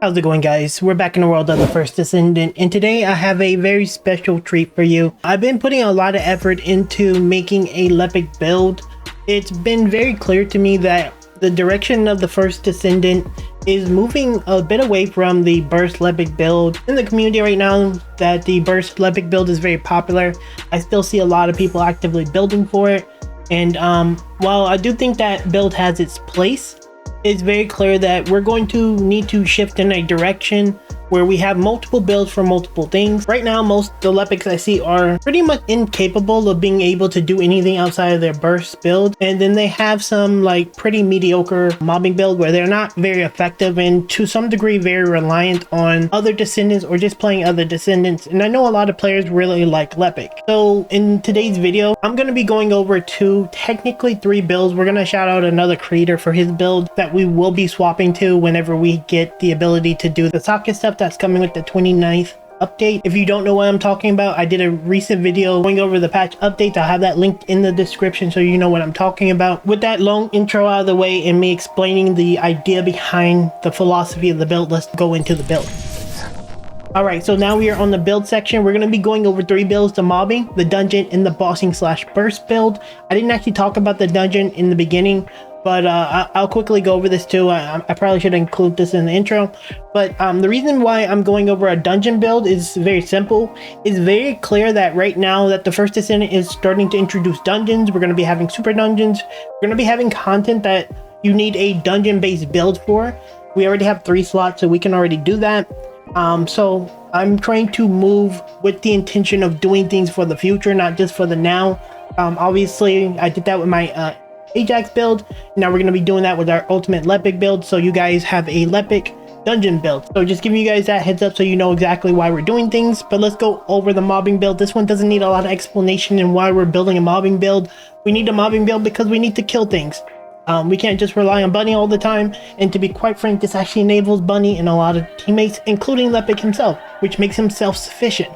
How's it going, guys? We're back in the world of the first Descendant, and today I have a very special treat for you. I've been putting a lot of effort into making a Lepic build. It's been very clear to me that the direction of the first Descendant is moving a bit away from the burst Lepic build. In the community right now, that the burst Lepic build is very popular. I still see a lot of people actively building for it, and while I do think that build has its place, it's very clear that we're going to need to shift in a direction where we have multiple builds for multiple things. Right now, most of the Lepics I see are pretty much incapable of being able to do anything outside of their burst build. And then they have some like pretty mediocre mobbing build where they're not very effective and to some degree very reliant on other Descendants or just playing other Descendants. And I know a lot of players really like Lepic. So in today's video, I'm going to be going over technically three builds. We're going to shout out another creator for his build that we will be swapping to whenever we get the ability to do the thesaga stuff that's coming with the 29th update. If you don't know what I'm talking about, I did a recent video going over the patch updates. I'll have that linked in the description so you know what I'm talking about. With that long intro out of the way and me explaining the idea behind the philosophy of the build, let's go into the build. Alright, so now we are on the build section. We're going to be going over three builds: the mobbing, the dungeon, and the bossing / burst build. I didn't actually talk about the dungeon in the beginning, but I'll quickly go over this too. I probably should include this in the intro. But the reason why I'm going over a dungeon build is very simple. It's very clear that right now that the first Descendant is starting to introduce dungeons. We're going to be having super dungeons. We're going to be having content that you need a dungeon-based build for. We already have 3 slots, so we can already do that. So I'm trying to move with the intention of doing things for the future, not just for the now. Obviously, I did that with my Ajax build. Now we're going to be doing that with our ultimate Lepic build, so you guys have a Lepic dungeon build. So just giving you guys that heads up so you know exactly why we're doing things. But let's go over the mobbing build. This one doesn't need a lot of explanation in why we're building a mobbing build. We need a mobbing build because we need to kill things. We can't just rely on Bunny all the time, and to be quite frank, this actually enables Bunny and a lot of teammates, including Lepic himself, which makes him self-sufficient.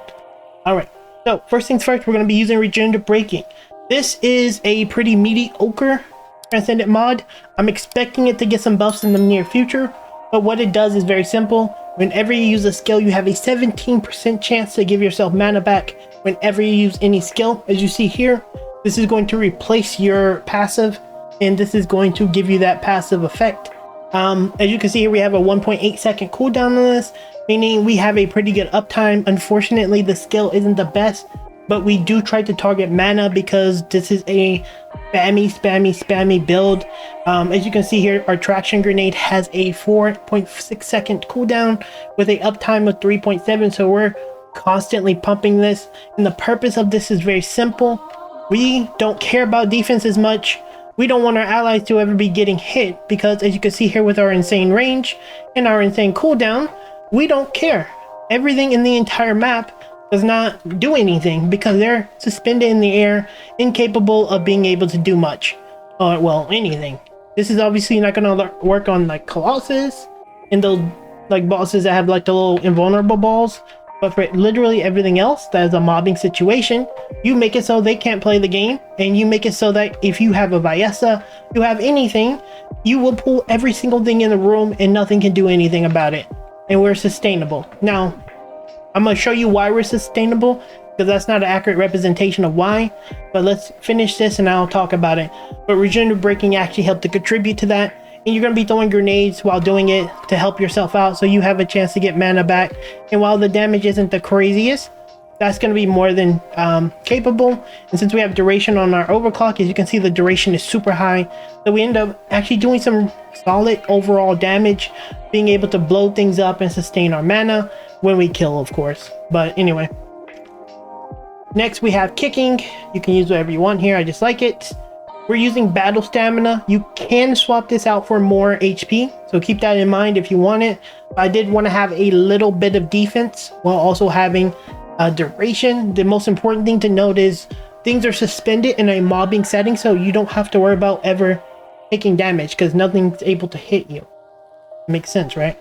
Alright, so first things first, we're going to be using regenerative braking. This is a pretty mediocre Transcendent mod. I'm expecting it to get some buffs in the near future, but what it does is very simple. Whenever you use a skill, you have a 17% chance to give yourself mana back whenever you use any skill. As you see here, this is going to replace your passive, and this is going to give you that passive effect. As you can see here, we have a 1.8 second cooldown on this, meaning we have a pretty good uptime. Unfortunately, the skill isn't the best, but we do try to target mana because this is a spammy build. As you can see here, our traction grenade has a 4.6 second cooldown with a uptime of 3.7, so we're constantly pumping this, and the purpose of this is very simple. We don't care about defense as much. We don't want our allies to ever be getting hit because, as you can see here with our insane range and our insane cooldown, we don't care. Everything in the entire map does not do anything because they're suspended in the air, incapable of being able to do much, or well, anything. This is obviously not going to work on like Colossus and those like bosses that have like the little invulnerable balls, but for literally everything else that is a mobbing situation, you make it so they can't play the game, and you make it so that if you have a Viessa, you have anything, you will pull every single thing in the room and nothing can do anything about it, and we're sustainable. Now I'm going to show you why we're sustainable, because that's not an accurate representation of why, but let's finish this and I'll talk about it. But regenerative braking actually helped to contribute to that, and you're going to be throwing grenades while doing it to help yourself out so you have a chance to get mana back. And while the damage isn't the craziest, that's going to be more than capable. And since we have duration on our overclock, as you can see, the duration is super high, so we end up actually doing some solid overall damage, being able to blow things up and sustain our mana when we kill, of course. But anyway, next we have kicking. You can use whatever you want here. I just like it. We're using battle stamina. You can swap this out for more HP, so keep that in mind if you want it. I did want to have a little bit of defense while also having duration. The most important thing to note is things are suspended in a mobbing setting, so you don't have to worry about ever taking damage because nothing's able to hit you. Makes sense, right?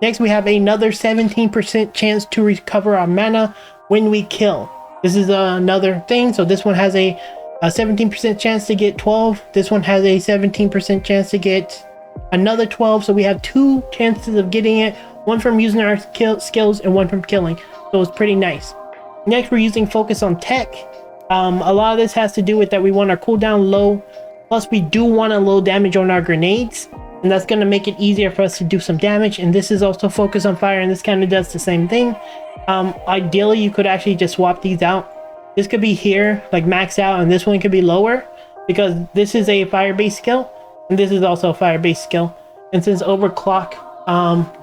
Next, we have another 17% chance to recover our mana when we kill. This is another thing. So this one has a 17% chance to get 12. This one has a 17% chance to get another 12. So we have 2 chances of getting it one from using our skills and one from killing. So it's pretty nice. Next, we're using focus on tech. A lot of this has to do with that we want our cooldown low. Plus, we do want a low damage on our grenades, and that's going to make it easier for us to do some damage. And this is also focus on fire, and this kind of does the same thing. Ideally, you could actually just swap these out. This could be here, like maxed out, and this one could be lower, because this is a fire-based skill, and this is also a fire-based skill. And since overclock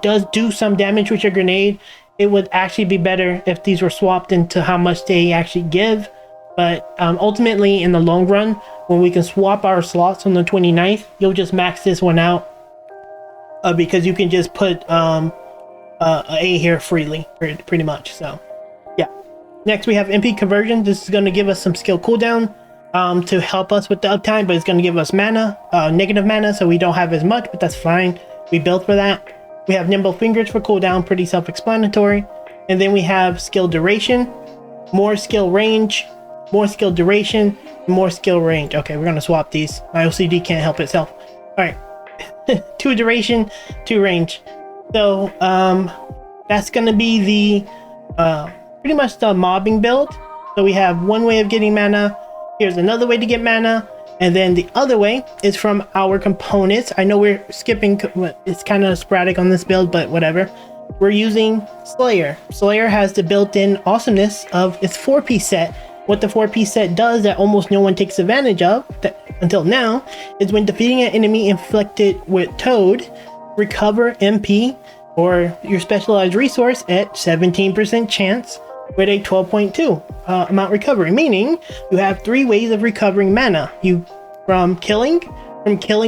does do some damage with your grenade, it would actually be better if these were swapped into how much they actually give. But ultimately, in the long run, when we can swap our slots on the 29th, you'll just max this one out because you can just put A here freely, pretty much. So, yeah. Next, we have MP conversion. This is going to give us some skill cooldown to help us with the uptime, but it's going to give us mana, negative mana, so we don't have as much, but that's fine. We built for that. We have nimble fingers for cooldown, pretty self-explanatory. And then we have skill duration, more skill range, more skill duration, more skill range. Okay, we're gonna swap these. My OCD can't help itself. All right, 2 duration, 2 range. So that's gonna be the pretty much the mobbing build. So we have one way of getting mana. Here's another way to get mana, and then the other way is from our components. I know we're skipping. It's kind of sporadic on this build, but whatever. We're using Slayer. Slayer has the built-in awesomeness of its 4-piece set. What the 4-piece set does that almost no one takes advantage of until now is when defeating an enemy inflicted with Toad, recover MP or your specialized resource at 17% chance with a 12.2 amount recovery, meaning you have 3 ways of recovering mana. From killing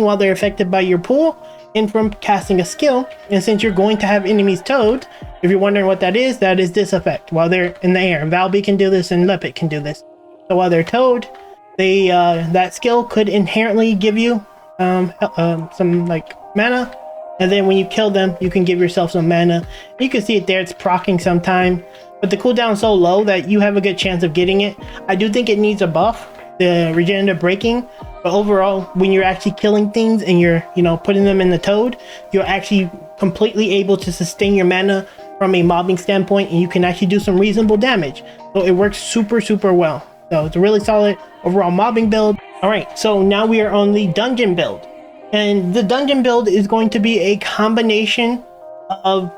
while they're affected by your pool, and from casting a skill. And since you're going to have enemies Toad, if you're wondering what that is this effect while they're in the air. Valby can do this and Lepic can do this. So while they're Toad, they that skill could inherently give you some like mana, and then when you kill them, you can give yourself some mana. You can see it there, it's proccing sometime, but the cooldown is so low that you have a good chance of getting it. I do think it needs a buff, the regenerative breaking. But overall, when you're actually killing things and you're, putting them in the Toad, you're actually completely able to sustain your mana from a mobbing standpoint, and you can actually do some reasonable damage. So it works super, super well. So it's a really solid overall mobbing build. All right, so now we are on the dungeon build. And the dungeon build is going to be a combination of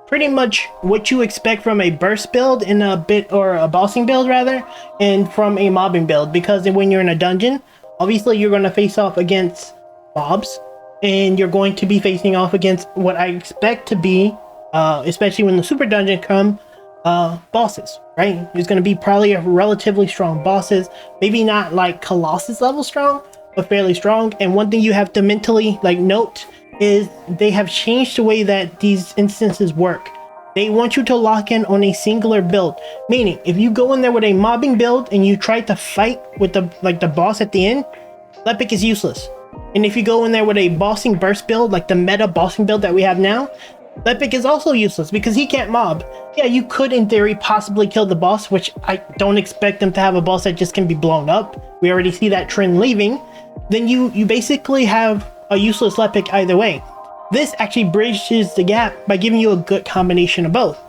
pretty much what you expect from a burst build in a bit, or a bossing build rather, and from a mobbing build. Because when you're in a dungeon, obviously, you're going to face off against mobs, and you're going to be facing off against what I expect to be, especially when the super dungeon come, bosses, right? There's going to be probably a relatively strong bosses, maybe not like Colossus level strong, but fairly strong. And one thing you have to mentally note is they have changed the way that these instances work. They want you to lock in on a singular build, meaning if you go in there with a mobbing build and you try to fight with the boss at the end, Lepic is useless. And if you go in there with a bossing burst build, like the meta bossing build that we have now, Lepic is also useless because he can't mob. Yeah, you could in theory possibly kill the boss, which I don't expect them to have a boss that just can be blown up. We already see that trend leaving. Then you basically have a useless Lepic either way. This actually bridges the gap by giving you a good combination of both.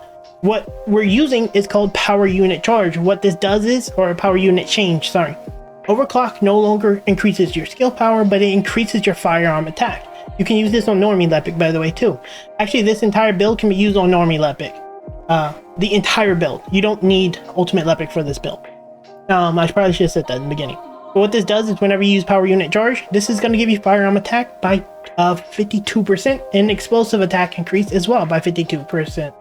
What we're using is called power unit charge. What this does is, or power unit change, sorry. Overclock no longer increases your skill power, but it increases your firearm attack. You can use this on Normie Lepic, by the way, too. Actually, this entire build can be used on Normie Lepic. The entire build. You don't need Ultimate Lepic for this build. I probably should have said that in the beginning. But what this does is whenever you use power unit charge, this is going to give you firearm attack by 52% and explosive attack increase as well by 52%.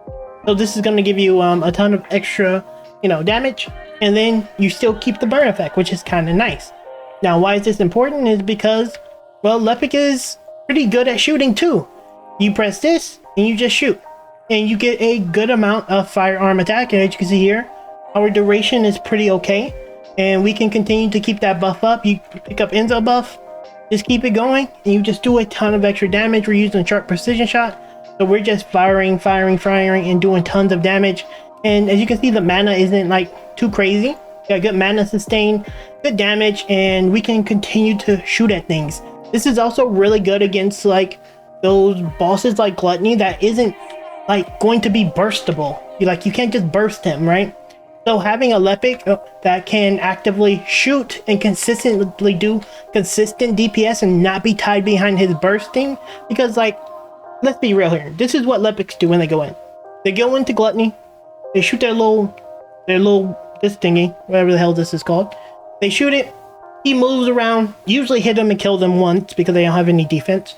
So this is going to give you a ton of extra, damage, and then you still keep the burn effect, which is kind of nice. Now, why is this important? Is because, well, Lepic is pretty good at shooting too. You press this and you just shoot, and you get a good amount of firearm attack. And as you can see here, our duration is pretty okay. And we can continue to keep that buff up. You pick up Enzo buff, just keep it going, and you just do a ton of extra damage. We're using sharp precision shot, so we're just firing, and doing tons of damage. And as you can see, the mana isn't too crazy. Got good mana sustain, good damage, and we can continue to shoot at things. This is also really good against those bosses like Gluttony that isn't like going to be burstable. You can't just burst him, right? So having a Lepic that can actively shoot and consistently do consistent DPS and not be tied behind his bursting, because like, let's be real here. This is what Lepics do when they go in. They go into Gluttony, they shoot their little this thingy, whatever the hell this is called. They shoot it. He moves around, usually hit him and kill them once because they don't have any defense,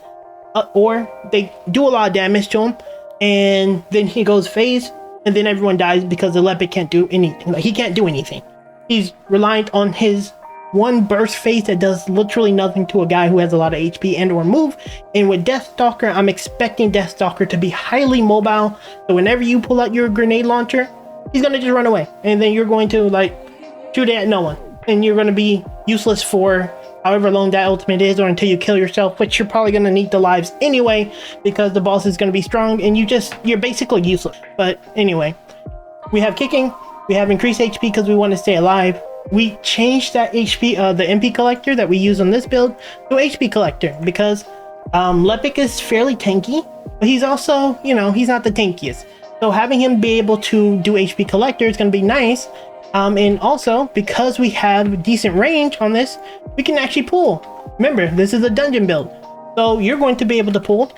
or they do a lot of damage to him, and then he goes phase. And then everyone dies because the Lepic can't do anything. Like, he can't do anything. He's reliant on his one burst phase that does literally nothing to a guy who has a lot of HP and or move. And with Deathstalker, I'm expecting Deathstalker to be highly mobile. So whenever you pull out your grenade launcher, he's going to just run away. And then you're going to like shoot it at no one. And you're going to be useless for however long that ultimate is, or until you kill yourself, which you're probably going to need the lives anyway, because the boss is going to be strong and you're basically useless. But anyway, we have kicking, we have increased HP because we want to stay alive. We changed that HP, the MP collector that we use on this build, to HP collector, because Lepic is fairly tanky, but he's also, he's not the tankiest. So having him be able to do HP collector is going to be nice. And also, because we have decent range on this, we can actually pull. Remember, this is a dungeon build, so you're going to be able to pull.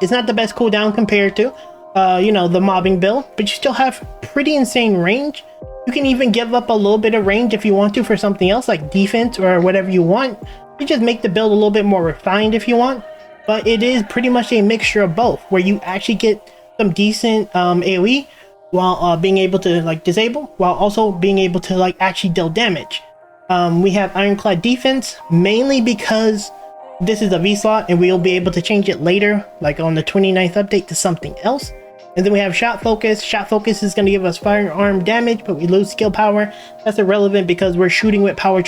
It's not the best cooldown compared to, the mobbing build, but you still have pretty insane range. You can even give up a little bit of range if you want to for something else, like defense or whatever you want. You just make the build a little bit more refined if you want, but it is pretty much a mixture of both, where you actually get some decent AoE, while being able to like disable, while also being able to like actually deal damage. We have Ironclad defense, mainly because this is a V-slot and we'll be able to change it later, like on the 29th update, to something else. And then we have Shot Focus. Shot Focus is going to give us firearm damage, but we lose skill power. That's irrelevant because we're shooting with power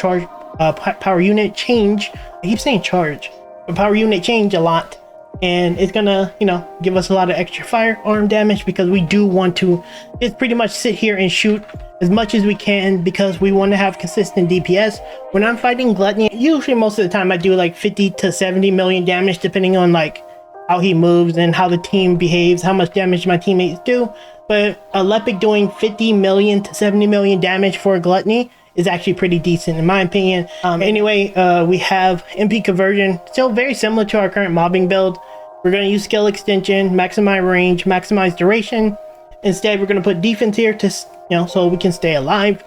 unit change. I keep saying charge, but power unit change a lot. And it's gonna, give us a lot of extra firearm damage, because we do want to just pretty much sit here and shoot as much as we can, because we want to have consistent DPS. When I'm fighting Gluttony, usually most of the time I do like 50 to 70 million damage, depending on like how he moves and how the team behaves, how much damage my teammates do. But a Lepic doing 50 million to 70 million damage for Gluttony is actually pretty decent in my opinion. Anyway, we have MP conversion, still very similar to our current mobbing build. We're going to use skill extension, maximize range, maximize duration. Instead, we're going to put defense here to, so we can stay alive.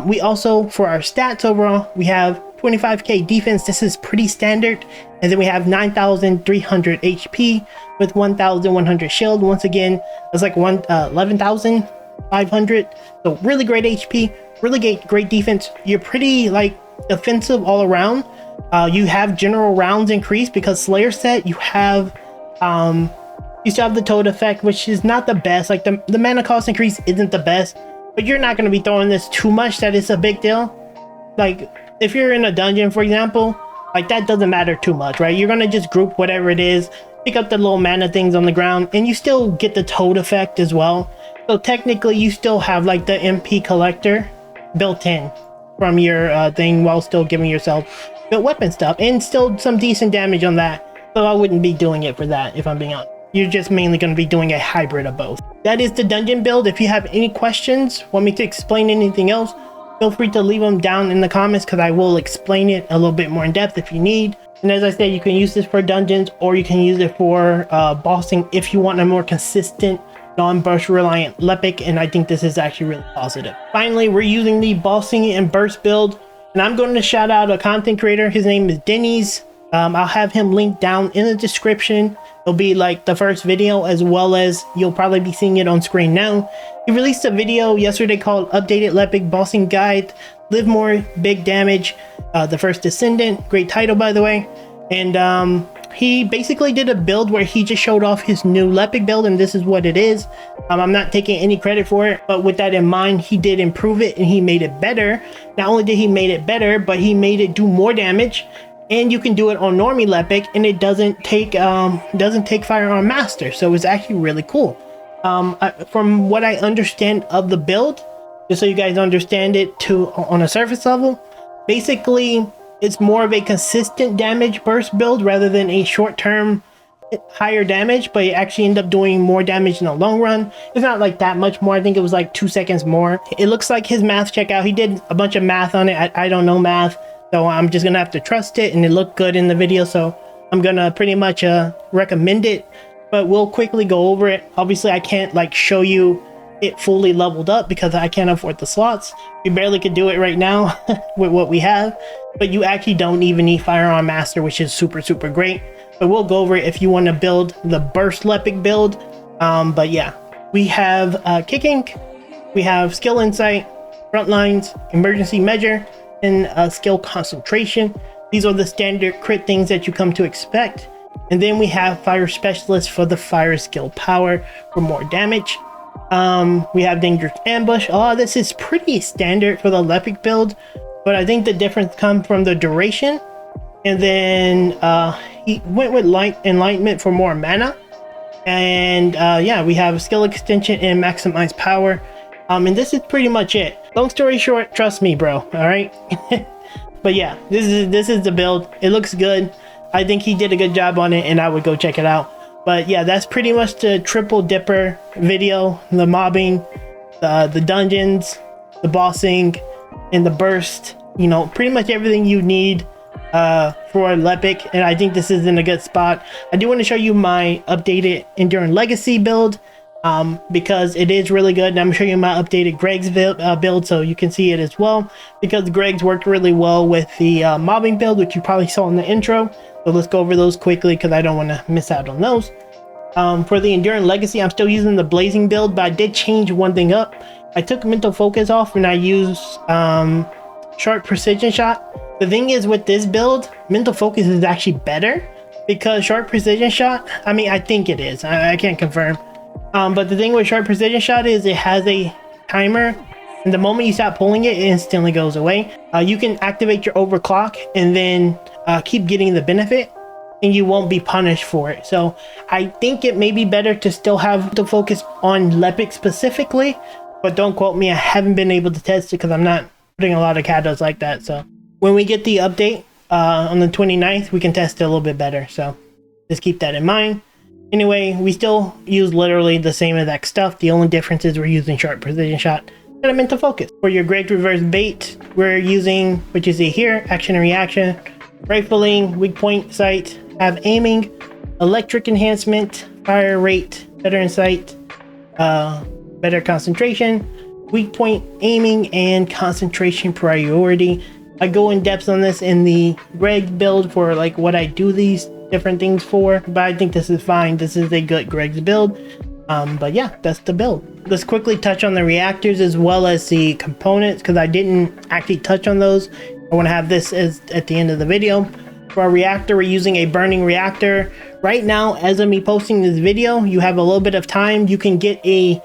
We also, for our stats overall, we have 25k defense. This is pretty standard. And then we have 9,300 HP with 1,100 shield. Once again, that's like 11,500. So really great HP, really great defense. You're pretty like defensive all around. You have general rounds increase because Slayer set, you have you still have the toad effect, which is not the best. Like the mana cost increase isn't the best, but you're not going to be throwing this too much that it's a big deal. Like if you're in a dungeon, for example, like that doesn't matter too much, right? You're going to just group whatever it is, pick up the little mana things on the ground, and you still get the toad effect as well. So technically you still have like the MP collector built in from your thing, while still giving yourself built weapon stuff and still some decent damage on that. So I wouldn't be doing it for that, if I'm being honest. You're just mainly going to be doing a hybrid of both. That is the dungeon build. If you have any questions, want me to explain anything else, feel free to leave them down in the comments, because I will explain it a little bit more in depth if you need. And as I said, you can use this for dungeons, or you can use it for bossing if you want a more consistent, non-burst reliant Lepic, and I think this is actually really positive. Finally, we're using the bossing and burst build, and I'm going to shout out a content creator. His name is Denneys. I'll have him linked down in the description. It'll be like the first video, as well as you'll probably be seeing it on screen now. He released a video yesterday called Updated Lepic Bossing Guide, Live More, Big Damage, the first Descendant. Great title, by the way. And he basically did a build where he just showed off his new Lepic build, and this is what it is. I'm not taking any credit for it, but with that in mind, he did improve it and he made it better. Not only did he made it better, but he made it do more damage, and you can do it on normie Lepic, and it doesn't take Firearm Master, so it's actually really cool. From what I understand of the build, just so you guys understand it on a surface level, basically it's more of a consistent damage burst build rather than a short-term higher damage, but it actually ended up doing more damage in the long run. It's not like that much more. I think it was like 2 seconds more. It looks like his math check out. He did a bunch of math on it. I don't know math, so I'm just gonna have to trust it, and it looked good in the video, so I'm gonna pretty much recommend it. But we'll quickly go over it. Obviously I can't like show you it fully leveled up because I can't afford the slots. We barely could do it right now with what we have, but you actually don't even need Firearm Master, which is super great. But we'll go over it if you want to build the Burst Lepic build. But yeah, we have Kicking, we have Skill Insight, Frontlines, Emergency Measure, and Skill Concentration. These are the standard crit things that you come to expect. And then we have Fire Specialist for the fire skill power for more damage. We have Dangerous Ambush. Oh, this is pretty standard for the Lepic build, but I think the difference comes from the duration. And then he went with Enlightenment for more mana. And yeah, we have Skill Extension and Maximize Power. And this is pretty much it. Long story short, trust me, bro. All right. But yeah, this is the build. It looks good. I think he did a good job on it, and I would go check it out. But yeah, that's pretty much the Triple Dipper video. The mobbing, the dungeons, the bossing, and the burst. You know, pretty much everything you need for Lepic, and I think this is in a good spot. I do want to show you my updated Enduring Legacy build because it is really good, and I'm showing you my updated Greg's build so you can see it as well, because Greg's worked really well with the mobbing build, which you probably saw in the intro. So let's go over those quickly because I don't want to miss out on those. For the Enduring Legacy, I'm still using the Blazing build, but I did change one thing up. I took Mental Focus off and I used Sharp Precision Shot. The thing is with this build, Mental Focus is actually better because Sharp Precision Shot, I mean, I think it is. I can't confirm. But the thing with Sharp Precision Shot is it has a timer, and the moment you stop pulling it, it instantly goes away. You can activate your overclock and then keep getting the benefit, and you won't be punished for it. So I think it may be better to still have the focus on Lepic specifically, but don't quote me. I haven't been able to test it because I'm not putting a lot of cados like that. So when we get the update on the 29th, we can test it a little bit better. So just keep that in mind. Anyway, we still use literally the same exact stuff. The only difference is we're using Sharp Precision Shot and a Mental Focus. For your Greg Reverse Bait, we're using what you see here: Action and Reaction, Rifling, Weak Point Sight, have Aiming, Electric Enhancement, Fire Rate, Better Insight, Better Concentration, Weak Point Aiming, and Concentration Priority. I go in depth on this in the Greg build for like what I do these different things for, but I think this is fine. This is a good Greg's build. But yeah, that's the build. Let's quickly touch on the reactors as well as the components, because I didn't actually touch on those. I want to have this as at the end of the video. For our reactor, we're using a burning reactor. Right now, as of me posting this video, you have a little bit of time. You can get a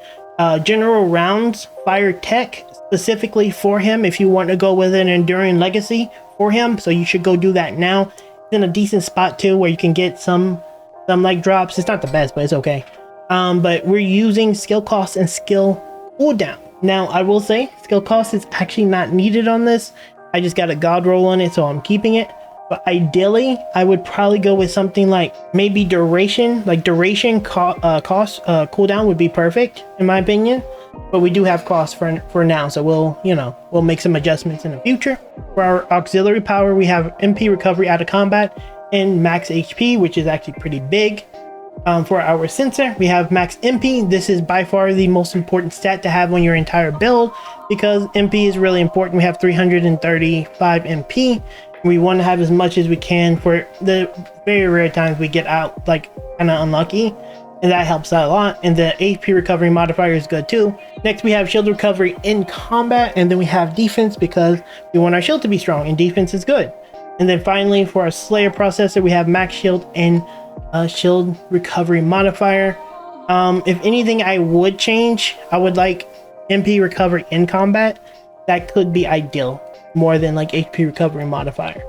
General Rounds Fire Tech specifically for him if you want to go with an Enduring Legacy for him. So you should go do that now. It's in a decent spot too, where you can get some like drops. It's not the best, but it's okay. But we're using skill cost and skill cooldown. Now, I will say skill cost is actually not needed on this. I just got a god roll on it, so I'm keeping it. But ideally, I would probably go with something like maybe duration. Like duration cost cooldown would be perfect in my opinion. But we do have cost for now, so we'll make some adjustments in the future. For our auxiliary power, we have MP recovery out of combat and max HP, which is actually pretty big. For our sensor, we have max MP. This is by far the most important stat to have on your entire build because MP is really important. We have 335 MP. We want to have as much as we can for the very rare times we get out like kind of unlucky, and that helps out a lot. And the HP recovery modifier is good too. Next, we have shield recovery in combat, and then we have defense because we want our shield to be strong, and defense is good. And then finally, for our Slayer processor, we have max shield and shield recovery modifier. If anything I would change, I would like MP recovery in combat. That could be ideal more than like HP recovery modifier,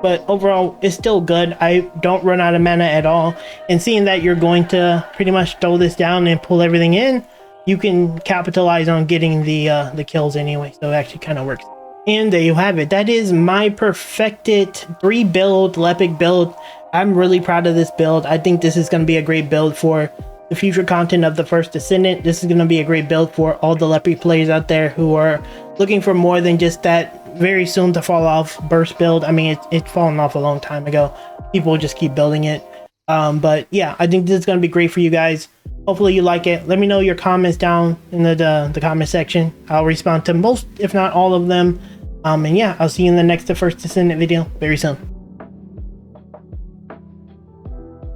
but overall it's still good. I don't run out of mana at all, and seeing that you're going to pretty much throw this down and pull everything in, you can capitalize on getting the kills anyway, so it actually kind of works. And there you have it. That is my perfected 3-build Lepic build. I'm really proud of this build. I think this is going to be a great build for the future content of the first Descendant. This is going to be a great build for all the Lepic players out there who are looking for more than just that very soon to fall off burst build. I mean, it's fallen off a long time ago. People just keep building it. But yeah, I think this is going to be great for you guys. Hopefully you like it. Let me know your comments down in the comment section. I'll respond to most, if not all of them. And yeah, I'll see you in the next The First Descendant video very soon.